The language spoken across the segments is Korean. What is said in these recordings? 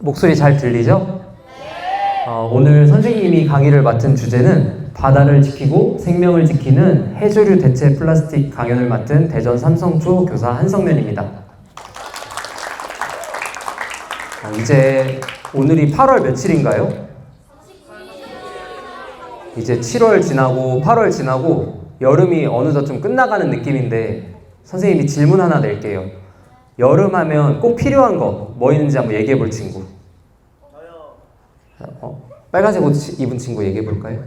목소리 잘 들리죠? 오늘 선생님이 강의를 맡은 주제는 바다를 지키고 생명을 지키는 해조류 대체 플라스틱 강연을 맡은 대전 삼성초 교사 한성면입니다. 이제 오늘이 8월 며칠인가요? 이제 7월 지나고 8월 지나고 여름이 어느덧 좀 끝나가는 느낌인데 선생님이 질문 하나 낼게요. 여름 하면 꼭 필요한 거 뭐 있는지 한번 얘기해 볼 친구. 빨간색 옷 입은 친구 얘기해 볼까요?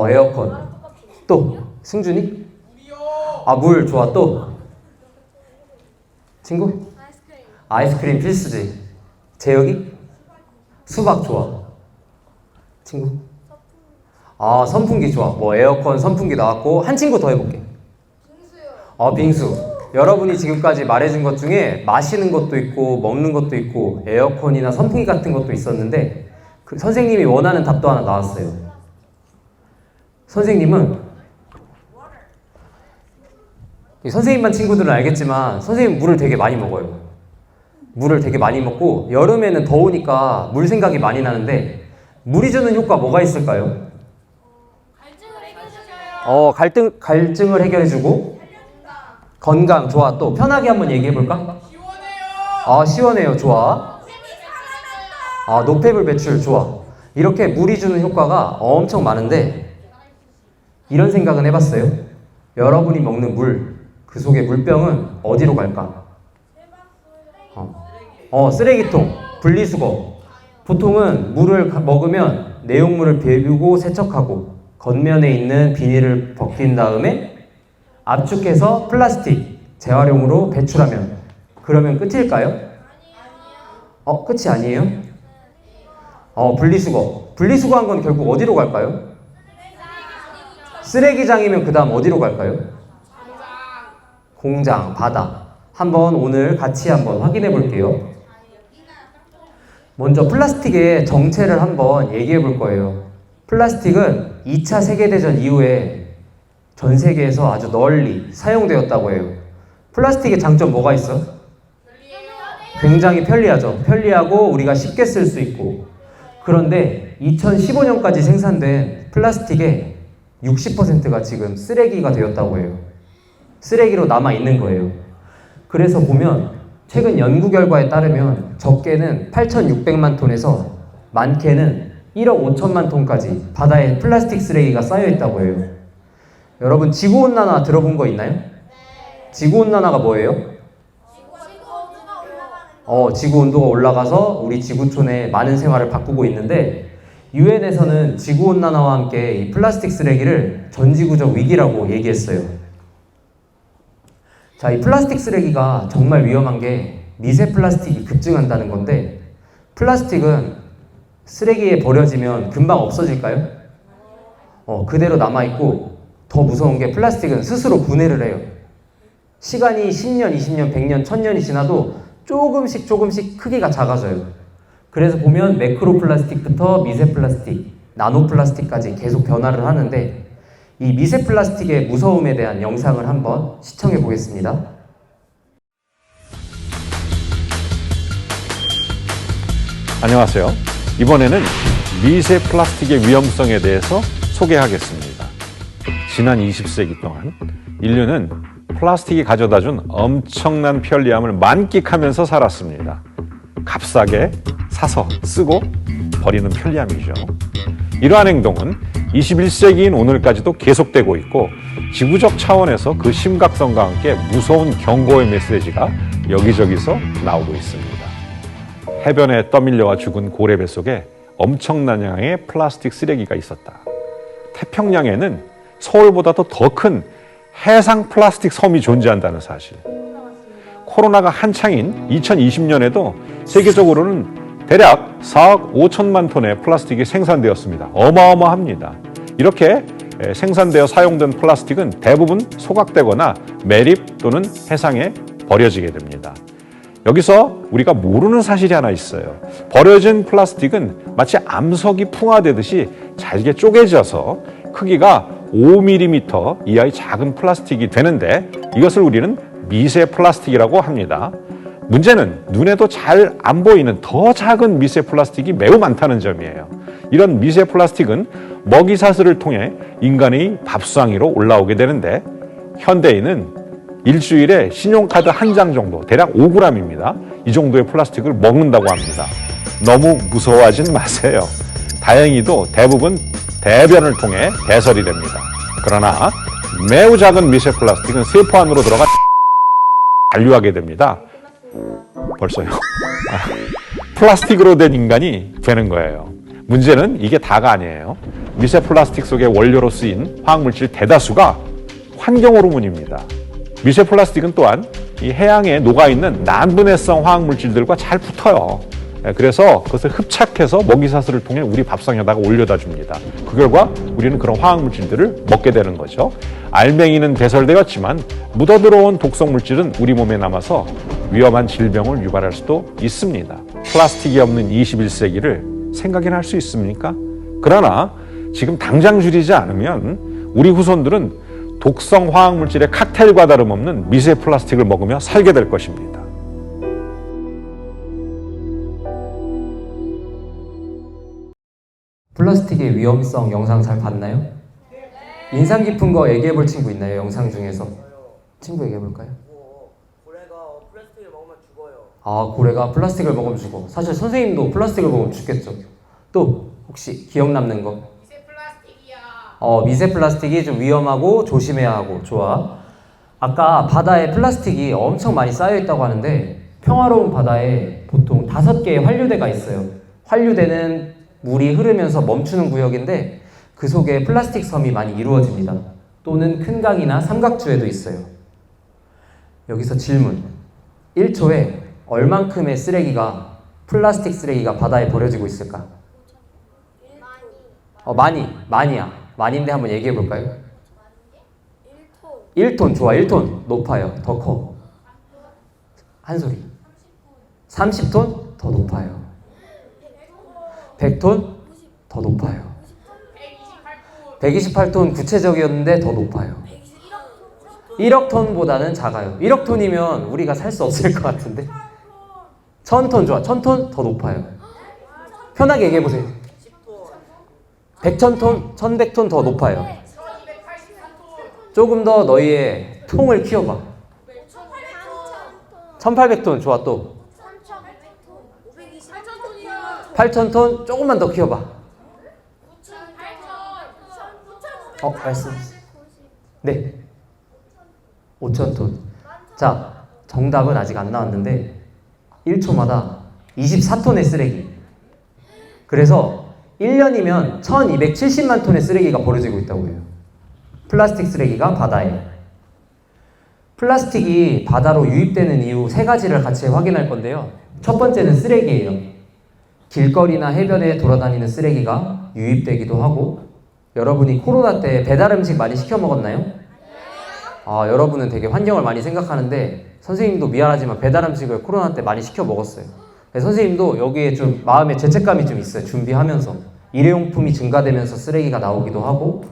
에어컨. 또 승준이? 물 좋아. 또 친구? 아이스크림 필수지. 재혁이? 수박 좋아. 친구? 선풍기 좋아. 뭐 에어컨, 선풍기 나왔고 한 친구 더 해볼게. 빙수요. 빙수. 여러분이 지금까지 말해준 것 중에 마시는 것도 있고 먹는 것도 있고 에어컨이나 선풍기 같은 것도 있었는데 선생님이 원하는 답도 하나 나왔어요. 선생님은 선생님만 친구들은 알겠지만 선생님 물을 되게 많이 먹어요. 물을 되게 많이 먹고 여름에는 더우니까 물 생각이 많이 나는데 물이 주는 효과 뭐가 있을까요? 갈증을 해결해주고 건강 좋아. 또 편하게 한번 얘기해볼까? 시원해요. 시원해요. 좋아. 노폐물 배출 좋아. 이렇게 물이 주는 효과가 엄청 많은데 이런 생각은 해봤어요? 여러분이 먹는 물, 그 속의 물병은 어디로 갈까? 쓰레기통, 분리수거. 보통은 물을 먹으면 내용물을 비우고 세척하고 겉면에 있는 비닐을 벗긴 다음에 압축해서 플라스틱, 재활용으로 배출하면 그러면 끝일까요? 끝이 아니에요? 분리수거한 건 결국 어디로 갈까요? 쓰레기장이면 그 다음 어디로 갈까요? 공장, 바다. 한번 오늘 같이 한번 확인해 볼게요. 먼저 플라스틱의 정체를 한번 얘기해 볼 거예요. 플라스틱은 2차 세계대전 이후에 전 세계에서 아주 널리 사용되었다고 해요. 플라스틱의 장점 뭐가 있어? 굉장히 편리하죠. 편리하고 우리가 쉽게 쓸 수 있고. 그런데 2015년까지 생산된 플라스틱의 60%가 지금 쓰레기가 되었다고 해요. 쓰레기로 남아 있는 거예요. 그래서 보면 최근 연구 결과에 따르면 적게는 8,600만 톤에서 많게는 1억 5천만 톤까지 바다에 플라스틱 쓰레기가 쌓여 있다고 해요. 여러분 지구온난화 들어본 거 있나요? 지구온난화가 뭐예요? 지구온도가 올라가서 우리 지구촌의 많은 생활을 바꾸고 있는데 유엔에서는 지구온난화와 함께 이 플라스틱 쓰레기를 전지구적 위기라고 얘기했어요. 자, 이 플라스틱 쓰레기가 정말 위험한 게 미세 플라스틱이 급증한다는 건데 플라스틱은 쓰레기에 버려지면 금방 없어질까요? 그대로 남아있고 더 무서운 게 플라스틱은 스스로 분해를 해요. 시간이 10년, 20년, 100년, 1000년이 지나도 조금씩 크기가 작아져요. 그래서 보면 매크로 플라스틱부터 미세 플라스틱, 나노 플라스틱까지 계속 변화를 하는데 이 미세 플라스틱의 무서움에 대한 영상을 한번 시청해 보겠습니다. 안녕하세요. 이번에는 미세 플라스틱의 위험성에 대해서 소개하겠습니다. 지난 20세기 동안 인류는 플라스틱이 가져다준 엄청난 편리함을 만끽하면서 살았습니다. 값싸게 사서 쓰고 버리는 편리함이죠. 이러한 행동은 21세기인 오늘까지도 계속되고 있고 지구적 차원에서 그 심각성과 함께 무서운 경고의 메시지가 여기저기서 나오고 있습니다. 해변에 떠밀려와 죽은 고래 뱃속에 엄청난 양의 플라스틱 쓰레기가 있었다. 태평양에는 서울보다도 더 큰 해상 플라스틱 섬이 존재한다는 사실. 코로나가 한창인 2020년에도 세계적으로는 대략 4억 5천만 톤의 플라스틱이 생산되었습니다. 어마어마합니다. 이렇게 생산되어 사용된 플라스틱은 대부분 소각되거나 매립 또는 해상에 버려지게 됩니다. 여기서 우리가 모르는 사실이 하나 있어요. 버려진 플라스틱은 마치 암석이 풍화되듯이 잘게 쪼개져서 크기가 5mm 이하의 작은 플라스틱이 되는데 이것을 우리는 미세 플라스틱이라고 합니다. 문제는 눈에도 잘 안 보이는 더 작은 미세 플라스틱이 매우 많다는 점이에요. 이런 미세 플라스틱은 먹이사슬을 통해 인간의 밥상위로 올라오게 되는데 현대인은 일주일에 신용카드 한 장 정도, 대략 5g입니다. 이 정도의 플라스틱을 먹는다고 합니다. 너무 무서워하진 마세요. 다행히도 대부분 대변을 통해 배설이 됩니다. 그러나 매우 작은 미세 플라스틱은 세포 안으로 들어가 잔류하게 됩니다. 벌써요. 플라스틱으로 된 인간이 되는 거예요. 문제는 이게 다가 아니에요. 미세 플라스틱 속의 원료로 쓰인 화학물질 대다수가 환경호르몬입니다. 미세 플라스틱은 또한 이 해양에 녹아있는 난분해성 화학물질들과 잘 붙어요. 그래서 그것을 흡착해서 먹이사슬을 통해 우리 밥상에다가 올려다 줍니다. 그 결과 우리는 그런 화학물질들을 먹게 되는 거죠. 알맹이는 배설되었지만 묻어들어온 독성물질은 우리 몸에 남아서 위험한 질병을 유발할 수도 있습니다. 플라스틱이 없는 21세기를 생각이나 할 수 있습니까? 그러나 지금 당장 줄이지 않으면 우리 후손들은 독성 화학물질의 칵테일과 다름없는 미세 플라스틱을 먹으며 살게 될 것입니다. 플라스틱의 위험성 영상 잘 봤나요? 인상 깊은 거 얘기해 볼 친구 있나요? 영상 중에서. 친구 얘기해 볼까요? 고래가 플라스틱을 먹으면 죽어요. 아, 고래가 플라스틱을 먹으면 죽어. 사실 선생님도 플라스틱을 먹으면 죽겠죠. 또 혹시 기억 남는 거? 미세 플라스틱이야. 미세 플라스틱이 좀 위험하고 조심해야 하고. 좋아. 아까 바다에 플라스틱이 엄청 많이 쌓여 있다고 하는데 평화로운 바다에 보통 5개의 환류대가 있어요. 환류대는 물이 흐르면서 멈추는 구역인데 그 속에 플라스틱 섬이 많이 이루어집니다. 또는 큰 강이나 삼각주에도 있어요. 여기서 질문. 1초에 얼만큼의 쓰레기가, 플라스틱 쓰레기가 바다에 버려지고 있을까? 많이야. 많이인데 한번 얘기해 볼까요? 1톤. 좋아. 1톤. 높아요. 더 커. 한 소리. 30톤? 더 높아요. 100톤? 더 높아요. 128톤 구체적이었는데 더 높아요. 1억 톤보다는 작아요. 1억 톤이면 우리가 살 수 없을 것 같은데. 1000톤 좋아. 1000톤 더 높아요. 편하게 얘기해 보세요. 100,000톤, 1100톤 더 높아요. 조금 더 너희의 통을 키워봐. 1800톤 좋아. 또 8000톤 조금만 더 키워봐. 말씀. 네. 5000톤. 자, 정답은 아직 안 나왔는데 1초마다 24톤의 쓰레기. 그래서 1년이면 1270만 톤의 쓰레기가 버려지고 있다고 해요. 플라스틱 쓰레기가 바다에. 플라스틱이 바다로 유입되는 이유 3가지를 같이 확인할 건데요. 첫 번째는 쓰레기예요. 길거리나 해변에 돌아다니는 쓰레기가 유입되기도 하고, 여러분이 코로나 때 배달 음식 많이 시켜 먹었나요? 여러분은 되게 환경을 많이 생각하는데 선생님도 미안하지만 배달 음식을 코로나 때 많이 시켜 먹었어요. 선생님도 여기에 좀 마음에 죄책감이 좀 있어요. 준비하면서 일회용품이 증가되면서 쓰레기가 나오기도 하고,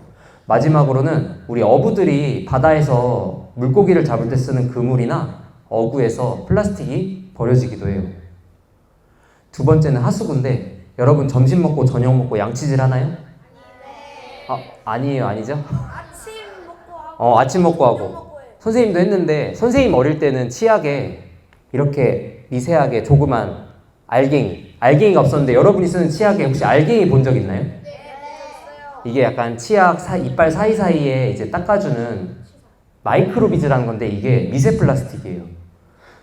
마지막으로는 우리 어부들이 바다에서 물고기를 잡을 때 쓰는 그물이나 어구에서 플라스틱이 버려지기도 해요. 두 번째는 하수구인데, 여러분 점심 먹고 저녁 먹고 양치질 하나요? 아니에요. 아니죠? 아침 먹고 하고. 선생님도 했는데, 선생님 어릴 때는 치약에 이렇게 미세하게 조그만 알갱이가 없었는데, 여러분이 쓰는 치약에 혹시 알갱이 본 적 있나요? 네, 이게 약간 치약 이빨 사이사이에 이제 닦아주는 마이크로비즈라는 건데, 이게 미세 플라스틱이에요.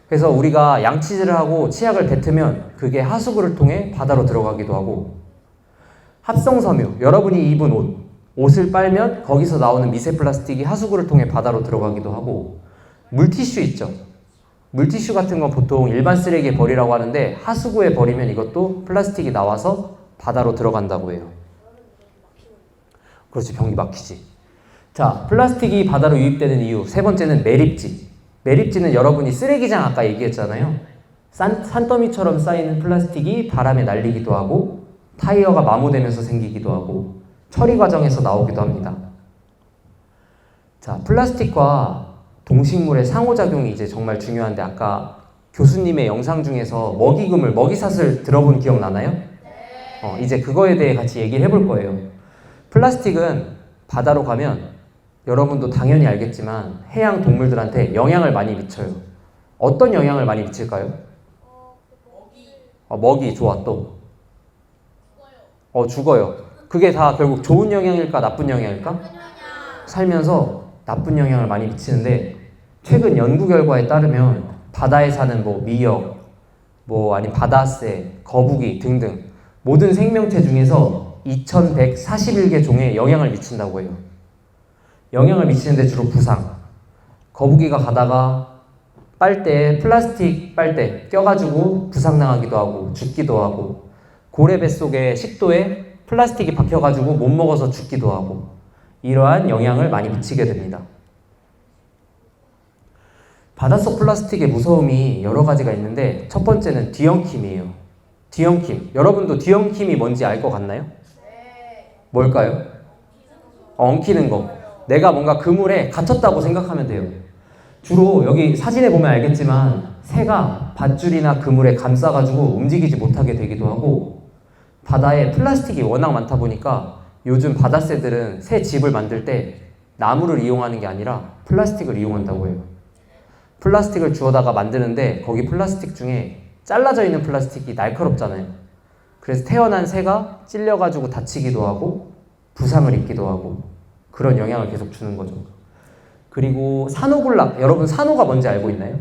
그래서 우리가 양치질을 하고 치약을 뱉으면 그게 하수구를 통해 바다로 들어가기도 하고, 합성섬유, 여러분이 입은 옷을 빨면 거기서 나오는 미세 플라스틱이 하수구를 통해 바다로 들어가기도 하고, 물티슈 있죠? 물티슈 같은 건 보통 일반 쓰레기에 버리라고 하는데 하수구에 버리면 이것도 플라스틱이 나와서 바다로 들어간다고 해요. 그렇지, 변기 막히지. 자, 플라스틱이 바다로 유입되는 이유 세 번째는 매립지. 매립지는 여러분이 쓰레기장 아까 얘기했잖아요. 산더미처럼 쌓이는 플라스틱이 바람에 날리기도 하고, 타이어가 마모되면서 생기기도 하고, 처리 과정에서 나오기도 합니다. 자, 플라스틱과 동식물의 상호작용이 이제 정말 중요한데, 아까 교수님의 영상 중에서 먹이사슬 들어본 기억 나나요? 이제 그거에 대해 같이 얘기를 해볼 거예요. 플라스틱은 바다로 가면 여러분도 당연히 알겠지만 해양 동물들한테 영향을 많이 미쳐요. 어떤 영향을 많이 미칠까요? 먹이 좋아 또. 죽어요. 그게 다 결국 좋은 영향일까 나쁜 영향일까? 살면서 나쁜 영향을 많이 미치는데 최근 연구 결과에 따르면 바다에 사는 미역, 아니면 바다새, 거북이 등등 모든 생명체 중에서 2141개 종에 영향을 미친다고 해요. 영향을 미치는데 주로 부상. 거북이가 가다가 플라스틱 빨대 껴가지고 부상당하기도 하고 죽기도 하고, 고래 뱃속에 식도에 플라스틱이 박혀가지고 못 먹어서 죽기도 하고, 이러한 영향을 많이 미치게 됩니다. 바닷속 플라스틱의 무서움이 여러 가지가 있는데 첫 번째는 뒤엉킴이에요. 뒤엉킴. 여러분도 뒤엉킴이 뭔지 알 것 같나요? 뭘까요? 엉키는 거. 내가 뭔가 그물에 갇혔다고 생각하면 돼요. 주로 여기 사진에 보면 알겠지만 새가 밧줄이나 그물에 감싸가지고 움직이지 못하게 되기도 하고, 바다에 플라스틱이 워낙 많다 보니까 요즘 바다새들은 새 집을 만들 때 나무를 이용하는 게 아니라 플라스틱을 이용한다고 해요. 플라스틱을 주워다가 만드는데 거기 플라스틱 중에 잘라져 있는 플라스틱이 날카롭잖아요. 그래서 태어난 새가 찔려가지고 다치기도 하고 부상을 입기도 하고 그런 영향을 계속 주는 거죠. 그리고 산호군락, 여러분 산호가 뭔지 알고 있나요?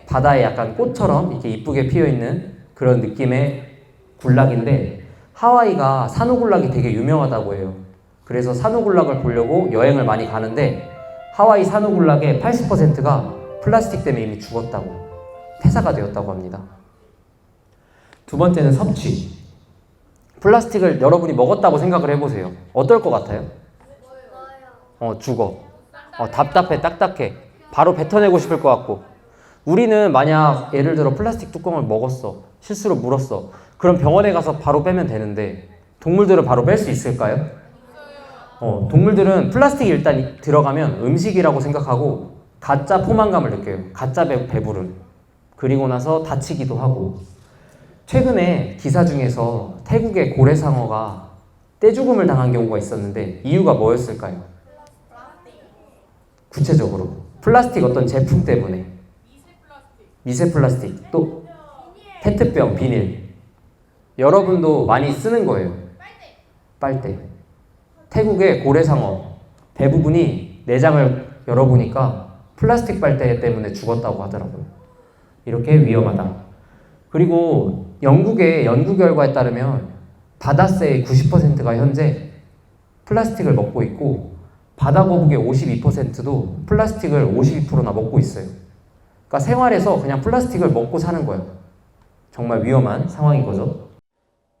바다에 약간 꽃처럼 이렇게 이쁘게 피어있는 그런 느낌의 군락인데, 하와이가 산호군락이 되게 유명하다고 해요. 그래서 산호군락을 보려고 여행을 많이 가는데 하와이 산호군락의 80%가 플라스틱 때문에 이미 죽었다고, 폐사가 되었다고 합니다. 두 번째는 섭취. 플라스틱을 여러분이 먹었다고 생각을 해보세요. 어떨 것 같아요? 죽어. 답답해, 딱딱해. 바로 뱉어내고 싶을 것 같고. 우리는 만약 예를 들어 플라스틱 뚜껑을 먹었어. 실수로 물었어. 그럼 병원에 가서 바로 빼면 되는데 동물들은 바로 뺄 수 있을까요? 동물들은 플라스틱이 일단 들어가면 음식이라고 생각하고 가짜 포만감을 느껴요. 가짜 배부름. 그리고 나서 다치기도 하고. 최근에 기사 중에서 태국의 고래상어가 떼죽음을 당한 경우가 있었는데 이유가 뭐였을까요? 구체적으로 플라스틱 어떤 제품 때문에. 미세 플라스틱, 또 페트병, 비닐. 여러분도 많이 쓰는 거예요. 빨대. 태국의 고래상어 대부분이 내장을 열어보니까 플라스틱 빨대 때문에 죽었다고 하더라고요. 이렇게 위험하다. 그리고 영국의 연구 결과에 따르면 바다새의 90%가 현재 플라스틱을 먹고 있고 바다거북의 52%도 플라스틱을 52%나 먹고 있어요. 그러니까 생활에서 그냥 플라스틱을 먹고 사는 거예요. 정말 위험한 상황인 거죠.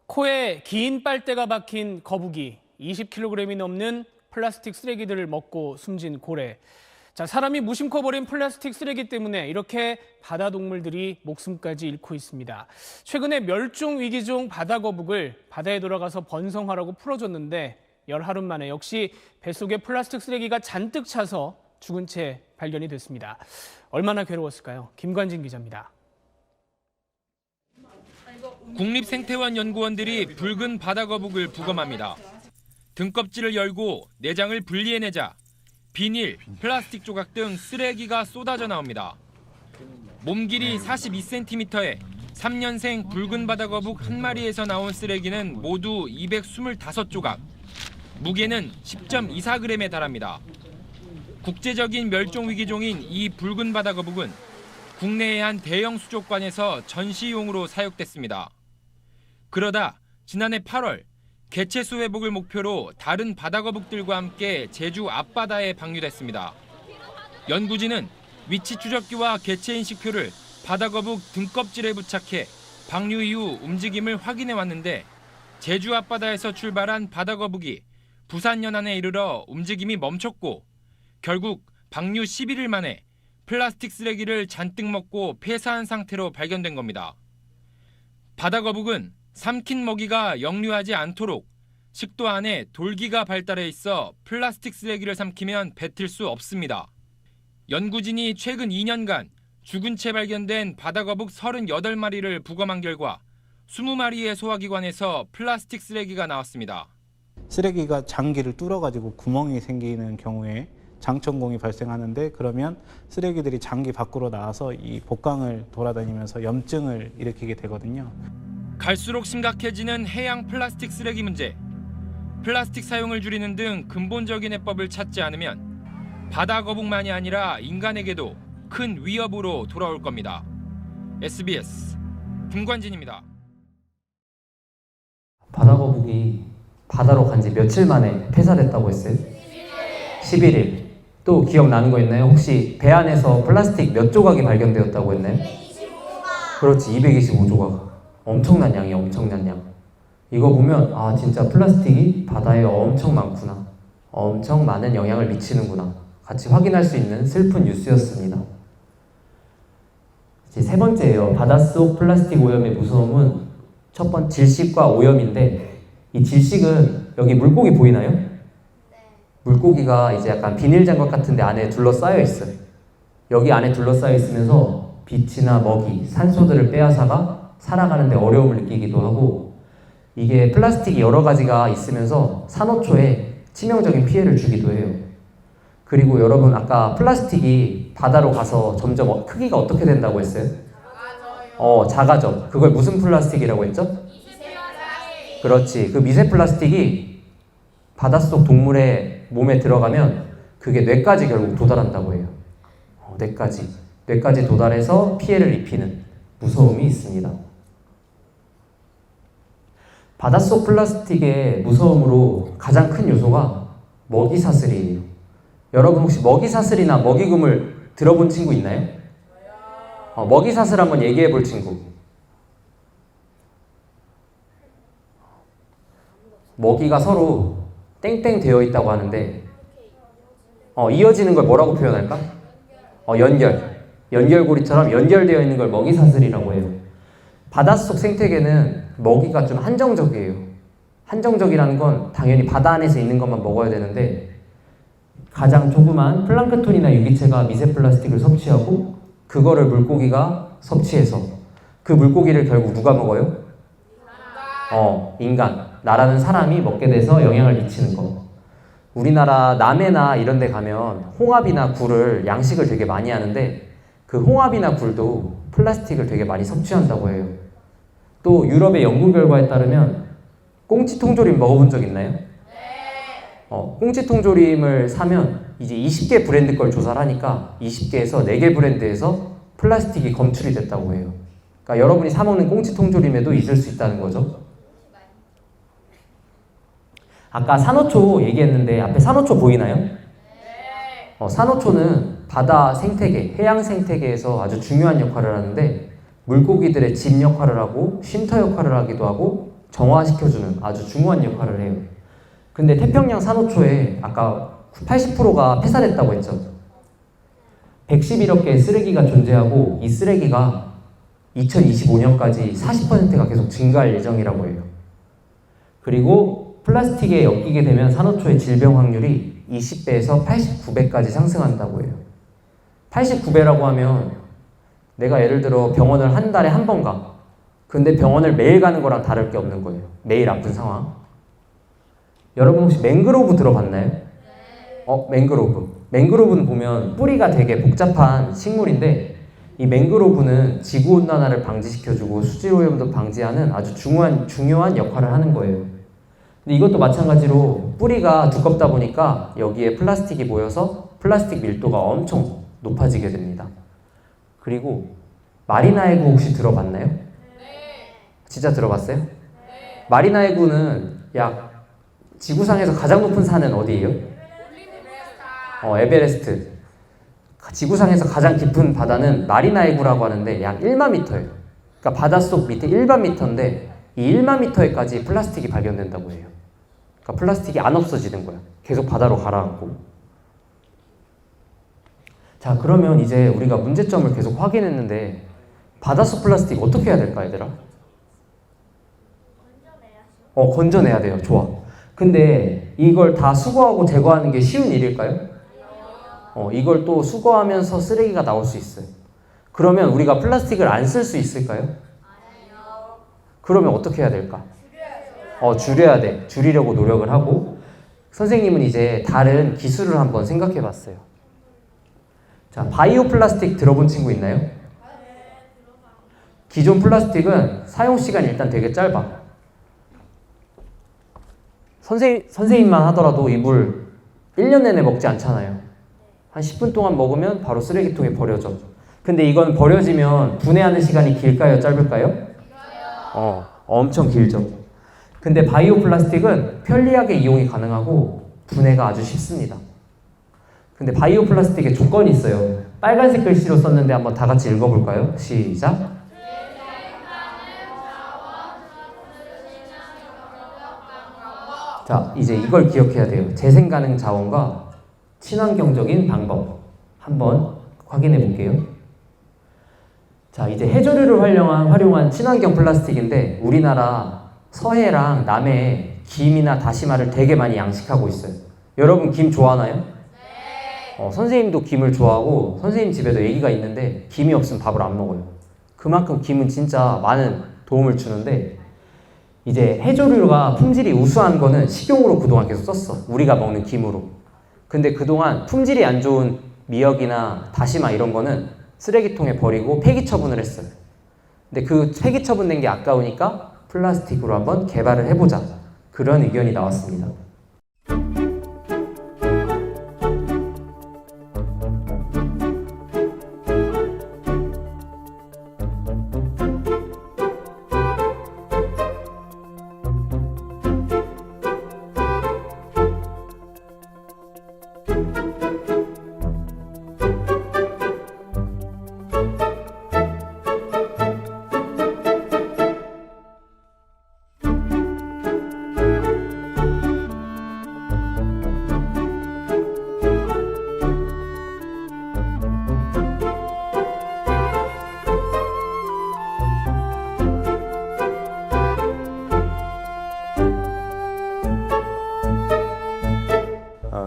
코에 긴 빨대가 박힌 거북이, 20kg이 넘는 플라스틱 쓰레기들을 먹고 숨진 고래. 자, 사람이 무심코 버린 플라스틱 쓰레기 때문에 이렇게 바다 동물들이 목숨까지 잃고 있습니다. 최근에 멸종 위기종 바다거북을 바다에 돌아가서 번성하라고 풀어줬는데 열하루 만에 역시 뱃속에 플라스틱 쓰레기가 잔뜩 차서 죽은 채 발견이 됐습니다. 얼마나 괴로웠을까요? 김관진 기자입니다. 국립생태원 연구원들이 붉은 바다거북을 부검합니다. 등껍질을 열고 내장을 분리해내자 비닐, 플라스틱 조각 등 쓰레기가 쏟아져 나옵니다. 몸 길이 42cm에 3년생 붉은 바다거북 한 마리에서 나온 쓰레기는 모두 225조각, 무게는 10.24g에 달합니다. 국제적인 멸종위기종인 이 붉은 바다거북은 국내의 한 대형 수족관에서 전시용으로 사육됐습니다. 그러다 지난해 8월 개체수 회복을 목표로 다른 바다거북들과 함께 제주 앞바다에 방류됐습니다. 연구진은 위치 추적기와 개체 인식표를 바다거북 등껍질에 부착해 방류 이후 움직임을 확인해 왔는데 제주 앞바다에서 출발한 바다거북이 부산 연안에 이르러 움직임이 멈췄고 결국 방류 11일 만에 플라스틱 쓰레기를 잔뜩 먹고 폐사한 상태로 발견된 겁니다. 바다거북은 삼킨 먹이가 역류하지 않도록 식도 안에 돌기가 발달해 있어 플라스틱 쓰레기를 삼키면 뱉을 수 없습니다. 연구진이 최근 2년간 죽은 채 발견된 바다거북 38마리를 부검한 결과 20마리의 소화기관에서 플라스틱 쓰레기가 나왔습니다. 쓰레기가 장기를 뚫어가지고 구멍이 생기는 경우에 장천공이 발생하는데, 그러면 쓰레기들이 장기 밖으로 나와서 이 복강을 돌아다니면서 염증을 일으키게 되거든요. 갈수록 심각해지는 해양 플라스틱 쓰레기 문제. 플라스틱 사용을 줄이는 등 근본적인 해법을 찾지 않으면 바다 거북만이 아니라 인간에게도 큰 위협으로 돌아올 겁니다. SBS 김관진입니다. 바다거북이 바다로 간 지 며칠 만에 폐사됐다고 했어요? 11일. 또 기억나는 거 있나요? 혹시 배 안에서 플라스틱 몇 조각이 발견되었다고 했나요? 225조각. 그렇지, 225조각. 엄청난 양이에요, 엄청난 양. 이거 보면 아, 진짜 플라스틱이 바다에 엄청 많구나. 엄청 많은 영향을 미치는구나. 같이 확인할 수 있는 슬픈 뉴스였습니다. 이제 세 번째예요. 바닷속 플라스틱 오염의 무서움은 첫 번째 질식과 오염인데, 이 질식은 여기 물고기 보이나요? 물고기가 이제 약간 비닐 장갑 같은 데 안에 둘러싸여 있어요. 여기 안에 둘러싸여 있으면서 빛이나 먹이, 산소들을 빼앗아가 살아가는 데 어려움을 느끼기도 하고, 이게 플라스틱이 여러 가지가 있으면서 산호초에 치명적인 피해를 주기도 해요. 그리고 여러분, 아까 플라스틱이 바다로 가서 점점 크기가 어떻게 된다고 했어요? 작아져. 그걸 무슨 플라스틱이라고 했죠? 그렇지. 그 미세 플라스틱이 바닷속 동물의 몸에 들어가면 그게 뇌까지 결국 도달한다고 해요. 뇌까지 도달해서 피해를 입히는 무서움이 있습니다. 바닷속 플라스틱의 무서움으로 가장 큰 요소가 먹이사슬이에요. 여러분 혹시 먹이사슬이나 먹이금을 들어본 친구 있나요? 먹이사슬 한번 얘기해 볼 친구. 먹이가 서로 땡땡 되어 있다고 하는데, 이어지는 걸 뭐라고 표현할까? 연결고리처럼 연결되어 있는 걸 먹이사슬이라고 해요. 바닷속 생태계는 먹이가 좀 한정적이에요. 한정적이라는 건 당연히 바다 안에서 있는 것만 먹어야 되는데, 가장 조그만 플랑크톤이나 유기체가 미세 플라스틱을 섭취하고 그거를 물고기가 섭취해서 그 물고기를 결국 누가 먹어요? 인간, 나라는 사람이 먹게 돼서 영향을 미치는 거. 우리나라 남해나 이런 데 가면 홍합이나 굴을 양식을 되게 많이 하는데, 그 홍합이나 굴도 플라스틱을 되게 많이 섭취한다고 해요. 또 유럽의 연구 결과에 따르면 꽁치 통조림 먹어본 적 있나요? 꽁치 통조림을 사면 이제 20개 브랜드 걸 조사를 하니까 20개에서 4개 브랜드에서 플라스틱이 검출이 됐다고 해요. 그러니까 여러분이 사 먹는 꽁치 통조림에도 있을 수 있다는 거죠. 아까 산호초 얘기했는데 앞에 산호초 보이나요? 산호초는 바다 생태계, 해양 생태계에서 아주 중요한 역할을 하는데, 물고기들의 집 역할을 하고 쉼터 역할을 하기도 하고 정화시켜주는 아주 중요한 역할을 해요. 근데 태평양 산호초에 아까 80%가 폐사됐다고 했죠. 111억 개의 쓰레기가 존재하고 이 쓰레기가 2025년까지 40%가 계속 증가할 예정이라고 해요. 그리고 플라스틱에 엮이게 되면 산호초의 질병 확률이 20배에서 89배까지 상승한다고 해요. 89배라고 하면 내가 예를 들어 병원을 한 달에 한 번 가. 근데 병원을 매일 가는 거랑 다를 게 없는 거예요. 매일 아픈 상황. 여러분 혹시 맹그로브 들어봤나요? 맹그로브는 보면 뿌리가 되게 복잡한 식물인데, 이 맹그로브는 지구온난화를 방지시켜주고 수질오염도 방지하는 아주 중요한 역할을 하는 거예요. 근데 이것도 마찬가지로 뿌리가 두껍다 보니까 여기에 플라스틱이 모여서 플라스틱 밀도가 엄청 높아지게 됩니다. 그리고 마리나해구 혹시 들어봤나요? 진짜 들어봤어요? 마리나해구는 약 지구상에서 가장 높은 산은 어디예요? 에베레스트. 지구상에서 가장 깊은 바다는 마리나해구라고 하는데 약 1만 미터예요. 그러니까 바닷속 밑에 1만 미터인데 이 1만 미터에까지 플라스틱이 발견된다고 해요. 그러니까 플라스틱이 안 없어지는 거야. 계속 바다로 가라앉고. 자, 그러면 이제 우리가 문제점을 계속 확인했는데 바닷속 플라스틱 어떻게 해야 될까, 얘들아? 건져내야 돼요. 좋아. 근데 이걸 다 수거하고 제거하는 게 쉬운 일일까요? 이걸 또 수거하면서 쓰레기가 나올 수 있어요. 그러면 우리가 플라스틱을 안 쓸 수 있을까요? 그러면 어떻게 해야 될까? 줄여야 돼. 줄이려고 노력을 하고, 선생님은 이제 다른 기술을 한번 생각해 봤어요. 자, 바이오 플라스틱 들어본 친구 있나요? 기존 플라스틱은 사용 시간이 일단 되게 짧아. 선생님만 하더라도 이 물 1년 내내 먹지 않잖아요. 한 10분 동안 먹으면 바로 쓰레기통에 버려져. 근데 이건 버려지면 분해하는 시간이 길까요? 짧을까요? 엄청 길죠. 근데 바이오 플라스틱은 편리하게 이용이 가능하고 분해가 아주 쉽습니다. 근데 바이오 플라스틱에 조건이 있어요. 빨간색 글씨로 썼는데 한번 다 같이 읽어볼까요? 시작. 자, 이제 이걸 기억해야 돼요. 재생 가능 자원과 친환경적인 방법. 한번 확인해 볼게요. 자, 이제 해조류를 활용한 친환경 플라스틱인데 우리나라 서해랑 남해에 김이나 다시마를 되게 많이 양식하고 있어요. 여러분 김 좋아하나요? 네. 선생님도 김을 좋아하고 선생님 집에도 애기가 있는데 김이 없으면 밥을 안 먹어요. 그만큼 김은 진짜 많은 도움을 주는데 이제 해조류가 품질이 우수한 거는 식용으로 그동안 계속 썼어. 우리가 먹는 김으로. 근데 그동안 품질이 안 좋은 미역이나 다시마 이런 거는 쓰레기통에 버리고 폐기 처분을 했어요. 근데 그 폐기 처분된 게 아까우니까 플라스틱으로 한번 개발을 해보자. 그런 의견이 나왔습니다.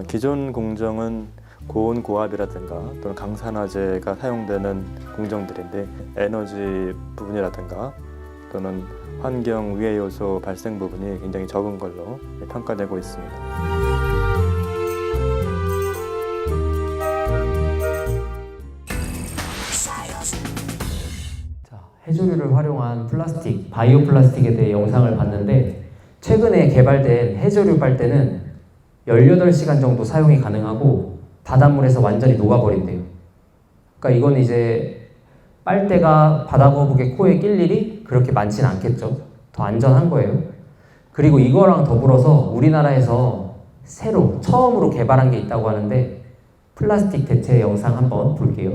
기존 공정은 고온 고압이라든가 또는 강산화제가 사용되는 공정들인데 에너지 부분이라든가 또는 환경 위해 요소 발생 부분이 굉장히 적은 걸로 평가되고 있습니다. 자, 해조류를 활용한 플라스틱, 바이오 플라스틱에 대해 영상을 봤는데 최근에 개발된 해조류 빨대는 18시간 정도 사용이 가능하고 바닷물에서 완전히 녹아버린대요. 그러니까 이건 이제 빨대가 바다거북의 코에 낄 일이 그렇게 많지는 않겠죠. 더 안전한 거예요. 그리고 이거랑 더불어서 우리나라에서 처음으로 개발한 게 있다고 하는데 플라스틱 대체 영상 한번 볼게요.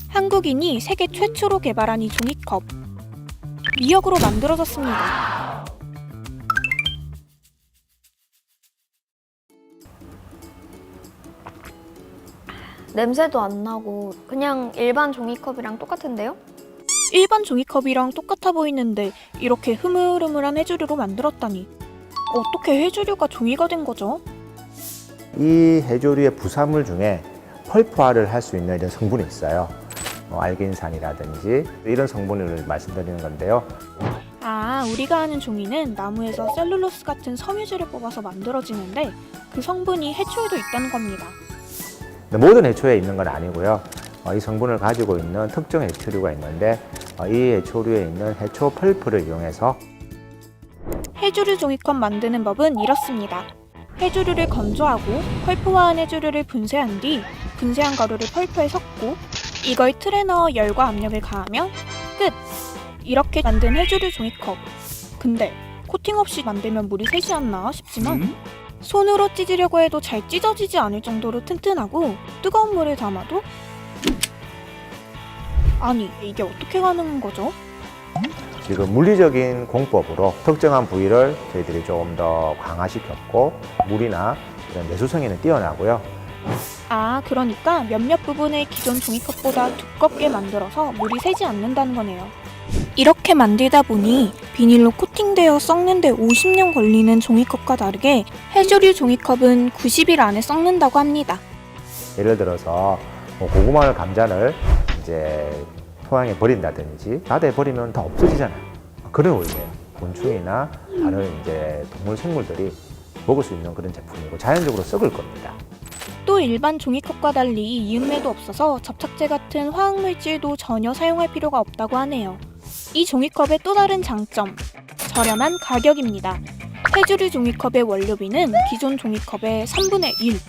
한국인이 세계 최초로 개발한 이 종이컵. 미역으로 만들어졌습니다. 냄새도 안 나고 그냥 일반 종이컵이랑 똑같은데요? 일반 종이컵이랑 똑같아 보이는데 이렇게 흐물흐물한 해조류로 만들었다니. 어떻게 해조류가 종이가 된 거죠? 이 해조류의 부산물 중에 펄프화를 할 수 있는 이런 성분이 있어요. 알긴산이라든지 이런 성분을 말씀드리는 건데요. 아, 우리가 아는 종이는 나무에서 셀룰로스 같은 섬유질을 뽑아서 만들어지는데 그 성분이 해초에도 있다는 겁니다. 모든 해초에 있는 건 아니고요. 이 성분을 가지고 있는 특정 해초류가 있는데 이 해초류에 있는 해초 펄프를 이용해서 해조류 종이컵 만드는 법은 이렇습니다. 해조류를 건조하고 펄프화한 해조류를 분쇄한 뒤 분쇄한 가루를 펄프에 섞고 이걸 틀에 넣어 열과 압력을 가하면 끝! 이렇게 만든 해조류 종이컵. 근데 코팅 없이 만들면 물이 새지 않나 싶지만 손으로 찢으려고 해도 잘 찢어지지 않을 정도로 튼튼하고 뜨거운 물에 담아도 아니, 이게 어떻게 가능한 거죠? 지금 물리적인 공법으로 특정한 부위를 저희들이 조금 더 강화시켰고 물이나 이런 내수성에는 뛰어나고요. 아, 그러니까 몇몇 부분을 기존 종이컵보다 두껍게 만들어서 물이 새지 않는다는 거네요. 이렇게 만들다 보니 비닐로 코팅되어 썩는데 50년 걸리는 종이컵과 다르게 해조류 종이컵은 90일 안에 썩는다고 합니다. 예를 들어서 고구마나 감자를 이제 토양에 버린다든지 바다에 버리면 다 없어지잖아요. 그런 원리예요. 곤충이나 다른 이제 동물 생물들이 먹을 수 있는 그런 제품이고 자연적으로 썩을 겁니다. 또 일반 종이컵과 달리 이음매도 없어서 접착제 같은 화학물질도 전혀 사용할 필요가 없다고 하네요. 이 종이컵의 또 다른 장점, 저렴한 가격입니다. 해조류 종이컵의 원료비는 기존 종이컵의 3분의 1,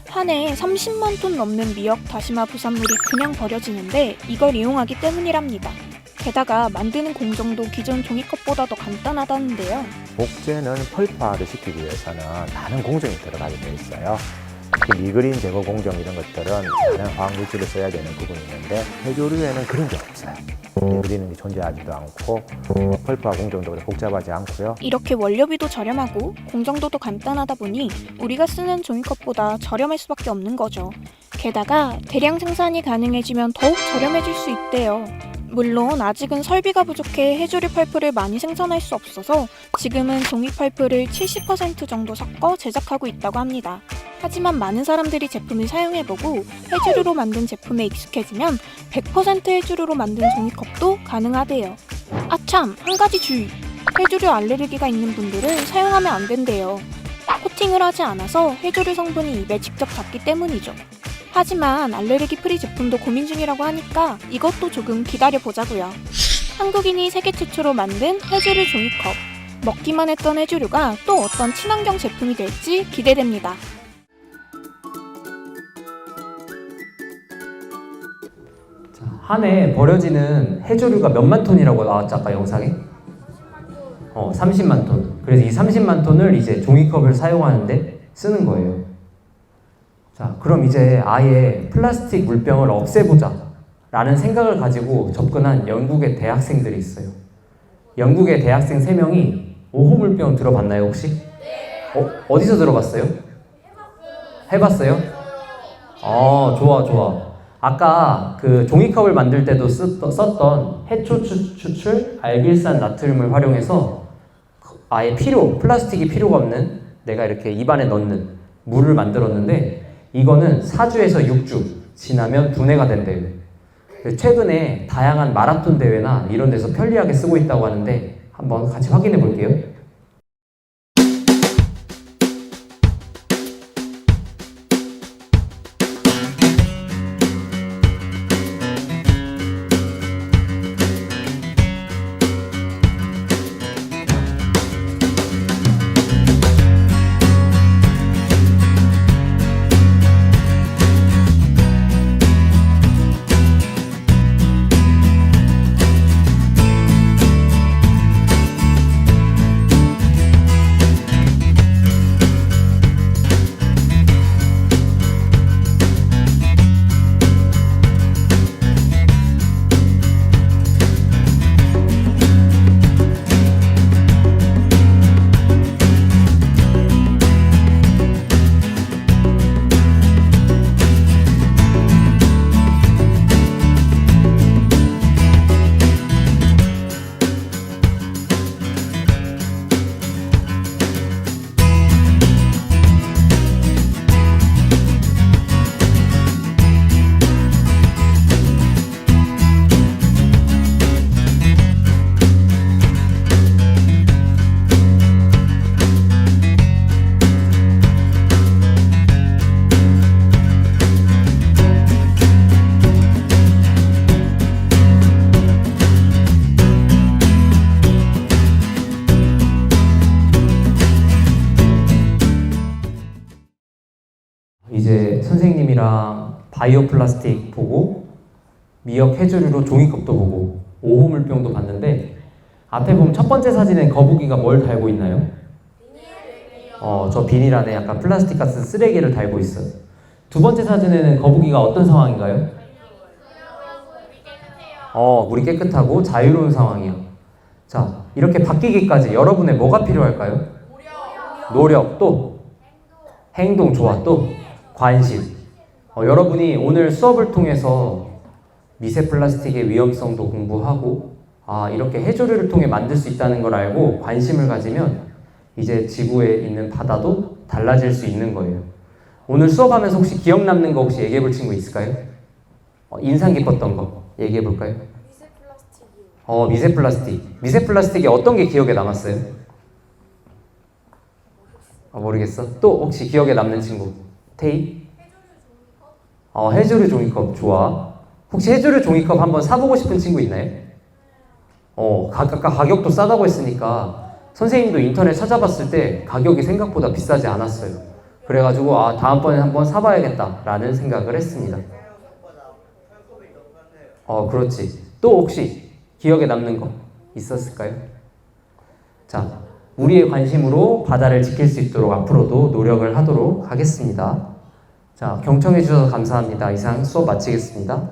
한 해에 30만 톤 넘는 미역 다시마 부산물이 그냥 버려지는데 이걸 이용하기 때문이랍니다. 게다가 만드는 공정도 기존 종이컵보다 더 간단하다는데요. 목재는 펄프화를 시키기 위해서는 많은 공정이 들어가게 돼 있어요. 특히 미그린 제거 공정 이런 것들은 다른 화학 물질을 써야 되는 부분이 있는데 해조류에는 그런 게 없어요. 미그린이 존재하지도 않고 펄프화 공정도 그렇게 복잡하지 않고요. 이렇게 원료비도 저렴하고 공정도도 간단하다 보니 우리가 쓰는 종이컵보다 저렴할 수밖에 없는 거죠. 게다가 대량 생산이 가능해지면 더욱 저렴해질 수 있대요. 물론 아직은 설비가 부족해 해조류 펄프를 많이 생산할 수 없어서 지금은 종이 펄프를 70% 정도 섞어 제작하고 있다고 합니다. 하지만 많은 사람들이 제품을 사용해보고 해조류로 만든 제품에 익숙해지면 100% 해조류로 만든 종이컵도 가능하대요. 아참, 한 가지 주의! 해조류 알레르기가 있는 분들은 사용하면 안 된대요. 코팅을 하지 않아서 해조류 성분이 입에 직접 닿기 때문이죠. 하지만 알레르기 프리 제품도 고민 중이라고 하니까 이것도 조금 기다려보자고요. 한국인이 세계 최초로 만든 해조류 종이컵. 먹기만 했던 해조류가 또 어떤 친환경 제품이 될지 기대됩니다. 한 해 버려지는 해조류가 몇만 톤이라고 나왔죠, 아까 영상에? 30만 톤. 그래서 이 30만 톤을 이제 종이컵을 사용하는데 쓰는 거예요. 자, 그럼 이제 아예 플라스틱 물병을 없애보자 라는 생각을 가지고 접근한 영국의 대학생들이 있어요. 영국의 대학생 3명이 5호 물병 들어봤나요, 혹시? 어디서 들어봤어요? 해봤어요? 좋아. 아까 그 종이컵을 만들 때도 썼던 해초 추출 알길산 나트륨을 활용해서 아예 플라스틱이 필요가 없는 내가 이렇게 입안에 넣는 물을 만들었는데 이거는 4주에서 6주 지나면 분해가 된대요. 최근에 다양한 마라톤 대회나 이런 데서 편리하게 쓰고 있다고 하는데 한번 같이 확인해 볼게요. 이제 선생님이랑 바이오 플라스틱 보고 미역 해조류로 종이컵도 보고 5호 물병도 봤는데 앞에 보면 첫 번째 사진엔 거북이가 뭘 달고 있나요? 저 비닐 안에 약간 플라스틱 같은 쓰레기를 달고 있어요. 두 번째 사진에는 거북이가 어떤 상황인가요? 물이 깨끗하고 자유로운 상황이요. 자, 이렇게 바뀌기까지 여러분의 뭐가 필요할까요? 노력, 또 행동, 좋아, 또 관심. 여러분이 오늘 수업을 통해서 미세 플라스틱의 위험성도 공부하고 이렇게 해조류를 통해 만들 수 있다는 걸 알고 관심을 가지면 이제 지구에 있는 바다도 달라질 수 있는 거예요. 오늘 수업하면서 혹시 기억 남는 거 혹시 얘기해 볼 친구 있을까요? 인상 깊었던 거. 얘기해 볼까요? 미세 플라스틱. 미세 플라스틱이 어떤 게 기억에 남았어요? 모르겠어. 또 혹시 기억에 남는 친구? 테이? 해조류 종이컵 좋아. 혹시 해조류 종이컵 한번 사보고 싶은 친구 있나요? 아까 가격도 싸다고 했으니까 선생님도 인터넷 찾아봤을 때 가격이 생각보다 비싸지 않았어요. 그래가지고 다음번에 한번 사봐야겠다라는 생각을 했습니다. 그렇지. 또 혹시 기억에 남는 거 있었을까요? 자, 우리의 관심으로 바다를 지킬 수 있도록 앞으로도 노력을 하도록 하겠습니다. 자, 경청해 주셔서 감사합니다. 이상 수업 마치겠습니다.